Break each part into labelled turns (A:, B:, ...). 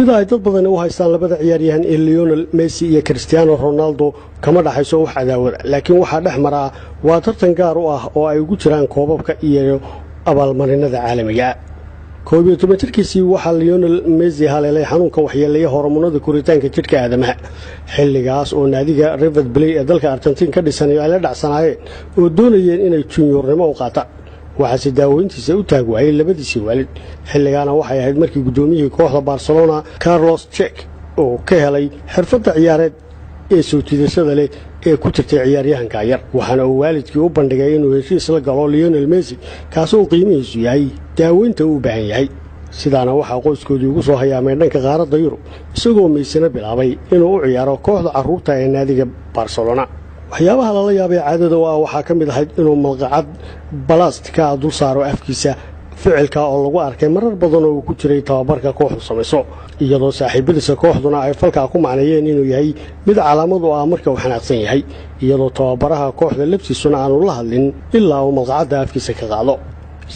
A: sida ay dad badan u haystaan labada ciyaaryahan ee Lionel Messi iyo Cristiano Ronaldo kama dhaxayso wax cadaawad laakiin waxa dhexmara waa tartan gaar u ah oo ay ugu jiraan koobabka iyo abaalmarinada caalamiga ah 12-jirkiisii waxa Lionel Messi haleelay xanuunka waxyeelaya hormoonada koritaanka jidhka aadamaha xilligaas oo naadiga River Plate ee dalka Argentina ka dhisanayo ay la dhacsanaayeen oo doonayeen inay juniornimo u qaataan waxa daaweyntiisa u taagwaayay labadiisii waalid xilligaana waxay ahayd markii gudoomiyihii kooxda Barcelona Carlos Check oo ka helay xirfadda ciyaareed ee soo jiidashada leh ee ku jirtay ciyaaryahanka yar waxaana uu waalidkii u bandhigay inuu heshiis la galo Lionel Messi kaasoo qiimihiisu yahay daaweynta uu baahan yahay sidaana waxa qoyskoodii ugu soo hayaamay dhanka qaaradda Yurub isagoo Messi bilaabay inuu u ciyaaro kooxda carruurta ee naadiga Barcelona waxyaabaha la yaabay caadada waxa ka mid ahayd inuu malqacad balastika dul saaro afkiisa ficilka oo lagu arkay marar badan oo ku jiray tababarka kooxdu samayso iyadoo saaxiibadiisa kooxduna ay falka ku macneeyeen inuu yahay mid calaamad u ah marka uu xanaaqsan yahay iyadoo tababaraha kooxda labtiisuna aanu la hadlin ilaa uu malqacada afkiisa ka qaado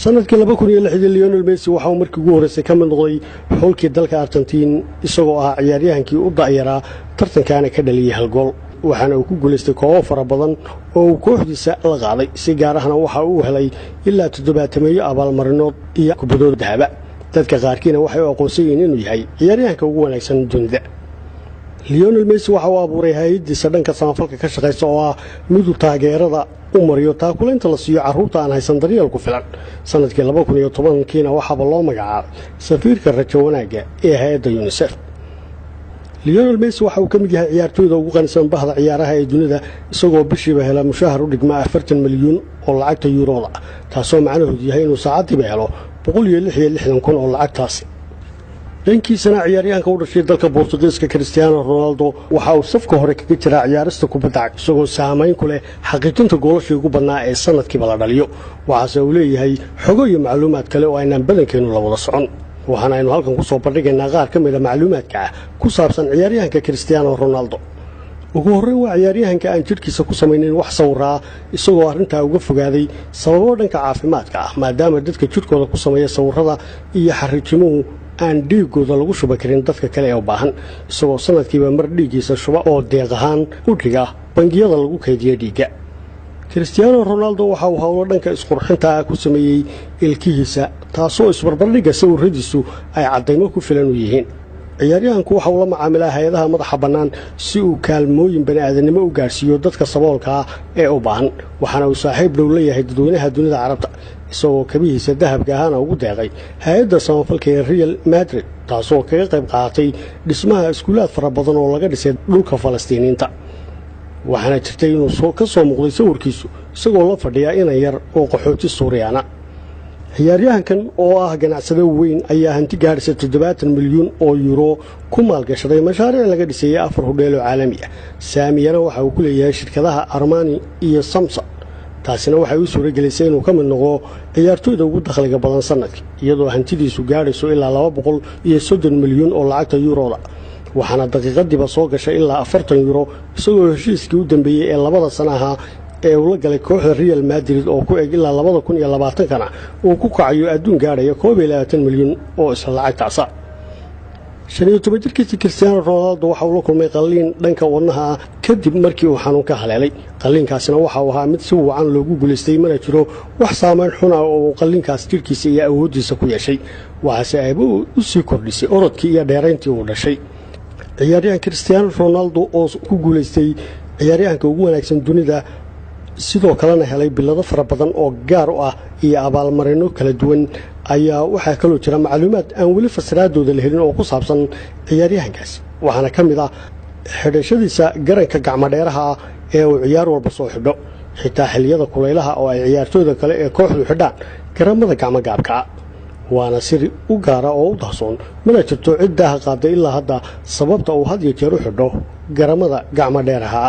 A: sanadkii 2006 Lionel Messi waxa uu markii ugu horeysay ka mid noqday xulkii dalka Argentina isagoo ah ciyaaryahankii u da'yara tartankaana ka dhaliyay hal gool waxaana uu ku guuleystay koob fara badan oo uu kooxdiisa la qaaday si gaar ahna waxa uu helay ilaa 7 abaalmarinood iyo kubadda dahaba dadka qaarkiina waxay u aqoonsadeen inuu yahay ciyaaryahanka ugu wanaagsan dunida Lionel Messi waxa uu abuuray hay'adiisa dhanka samafalka ka shaqeysa oo ah mid taageerada u mariyo taakuleynta la siiyo carruurta aan haysan daryeel ku filan sanadkii 2010kiina waxa loo magacaabay safiirka rajo wanaaga ee hay'adda UNICEF Lionel Messi waxa uu ka mid yahay ciyaartooyda ugu qanisan bahda ciyaaraha ee dunida isagoo bishiiba hela mushahar u dhigma 40 milyan oo lacagta euro taasoo macnaheedu yahay inuu saacadiiba helo 166 kun oo lacagtaas dhankiisana ciyaaryahanka u dhashay dalka Boortaqiiska Cristiano Ronaldo waxa uu safka hore kaga jira ciyaarista kubadda cagta isagoo saameyn ku leh xaqiijinta goolasha ugu badnaa ee sanadkiiba la dhaliyo waxa uu leeyahay xogo iyo macluumaad kale oo aynaan badankeenu la wada socon waxaana aynu halkan ku soo bandhigaynaa qaar ka mid ah macluumaadka ku saabsan ciyaaryahanka Cristiano Ronaldo ugu horreyn waa ciyaaryahanka aan jidhkiisa ku sameeyeen wax sawirraa isagoo arinta uga fogaaday sababo dhanka caafimaadka ah maadaama dadka jidhkooda ku sameeya sawirrada iyo xariijimuhu aan dhiigooda lagu shuba karin dadka kale ee u baahan isagoo sanadkiiba mar dhiigiisa shuba oo deeq ahaan u dhiga bangiyada lagu kaydiyo dhiigga Cristiano Ronaldo waxa uu hawlo dhanka isqurxinta ku sameeyay ilkihiisa taasoo isbarbardhigga sawirradiisu ay cadeymo ku filan u yihiin ciyaaryahanku waxa uu la macaamilaa hay'adaha madaxa bannaan si uu kaalmooyin bani'aadanimo u gaarsiiyo dadka saboolka ah ee u baahan waxaana uu saaxiib dhow leeyahay dadweynaha dunida carabta isagoo kabihiisa dahabka ahna ugu deeqay hay'adda samafalka ee Real Madrid taasoo kaga qayb qaadatay dhismaha iskuulaad fara badan oo laga dhisay dhulka Falastiiniinta waxaana jirtay inuu ka soo muuqday sawirkiisu isagoo la fadhiya inay yar oo qaxooti Suuriyaana ciyaaryahankan oo ah ganacsade weyn ayaa hanti gaaraysa 70 milyan oo euro ku maalgashaday mashaariic laga dhisay 4 hodheelo caalami ah saamiyana waxa uu ku leeyahay shirkadaha Armani iyo Samsung taasina waxay u suuragelisay inuu ka mid noqdo ciyaartooyda ugu dakhliga badan sanadkii iyadoo hantidiisu gaarayso ilaa 230 milyan oo lacagta euro waxaana daqiiqadiiba soo gashay ilaa 40 euro isagoo heshiiskii u dambeeyay ee labada sanaha ee uu la galay kooxda Real Madrid oo ku eg ilaa 2020kana uu ku kacayo adduun gaaraya 21 milyan oo isla lacagtaas ah 15-jirkiisa Cristiano Ronaldo waxa uu la kulmay qalliin dhanka wadnaha kadib markii uu xanuun ka haleelay qalliinkaasina waxa uu ahaa mid si wacan loogu guuleystay mana jiro wax saameyn xun ah oo qalliinkaas jirkiisa iyo awoodiisa ku yeeshay waxa ay u sii kordhisay orodkii iyo dheerayntii uu dhashay ciyaaryahanka Cristiano Ronaldo oo ku guuleystay ciyaaryahanka ugu wanaagsan dunida sidoo kalena helay bilado fara badan oo gaar u ah iyo abaalmarino kala duwan ayaa waxa kale oo jira macluumaad aan wali fasiraadooda la helin oo ku saabsan ciyaaryahankaas waxaana ka mid ah xidhashadiisa garanka gacmo dheeraha ee uu ciyaar walba soo xidho xitaa xilliyada kulaylaha oo ay ciyaartooyda kale ee kooxdu xidhaan garamada gacmo gaabka waana sir u gaara oo u dahsoon mana jirto cid daaha qaaday ilaa hadda sababta uu had iyo jeer u xidho garamada gacmo dheeraha